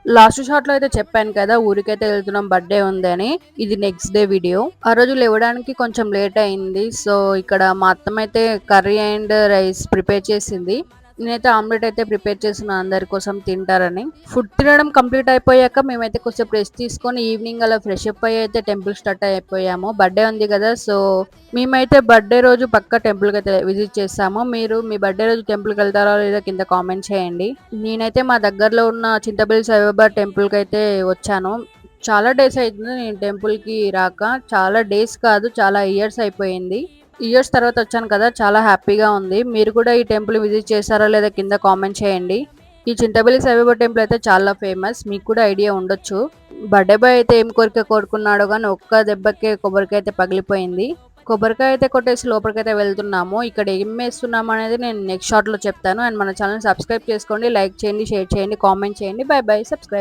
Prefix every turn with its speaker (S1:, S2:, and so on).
S1: Last shot లో అయితే చెప్పాను కదా ఊరికైతే వెళ్తున్నాం బర్త్డే ఉంది అని. ఇది నెక్స్ట్ డే వీడియో. ఆ రోజు లేవడానికి కొంచెం లేట్ అయింది. సో ఇక్కడ మా అత్తమ్మ అయితే కర్రీ అండ్ రైస్ ప్రిపేర్ చేసింది. నేనైతే ఆమ్లెట్ అయితే ప్రిపేర్ చేసిన అందరి కోసం తింటారని. ఫుడ్ తినడం కంప్లీట్ అయిపోయాక మేమైతే కొంచెం రెస్ట్ తీసుకొని ఈవినింగ్ అలా ఫ్రెష్ అప్ అయ్యి అయితే టెంపుల్ స్టార్ట్ అయిపోయాము. బర్త్డే ఉంది కదా, సో మేమైతే బర్త్డే రోజు పక్కా టెంపుల్కి అయితే విజిట్ చేస్తాము. మీరు మీ బర్త్డే రోజు టెంపుల్కి వెళ్తారో లేదో కింద కామెంట్ చేయండి. నేనైతే మా దగ్గరలో ఉన్న చింతపల్లి సాయిబాబా టెంపుల్కి అయితే వచ్చాను. చాలా డేస్ అవుతుంది నేను టెంపుల్కి రాక. చాలా డేస్ కాదు, చాలా ఇయర్స్ అయిపోయింది. ఇయర్స్ తర్వాత వచ్చాను కదా, చాలా హ్యాపీగా ఉంది. మీరు కూడా ఈ టెంపుల్ విజిట్ చేశారో లేదా కింద కామెంట్ చేయండి. ఈ చింతపల్లి సాయిబాబా టెంపుల్ అయితే చాలా ఫేమస్, మీకు కూడా ఐడియా ఉండొచ్చు. బర్త్డే బాయ్ అయితే ఏం కోరిక కోరుకున్నాడో కానీ ఒక్క దెబ్బకే కొబ్బరికాయ అయితే పగిలిపోయింది. కొబ్బరికాయ అయితే కొట్టేసి లోపలికైతే వెళ్తున్నాము. ఇక్కడ ఏం వేస్తున్నాము అనేది నేను నెక్స్ట్ షార్ట్లో చెప్తాను. అండ్ మన ఛానల్ సబ్స్క్రైబ్ చేసుకోండి, లైక్ చేయండి, షేర్ చేయండి, కామెంట్ చేయండి. By by, subscribe.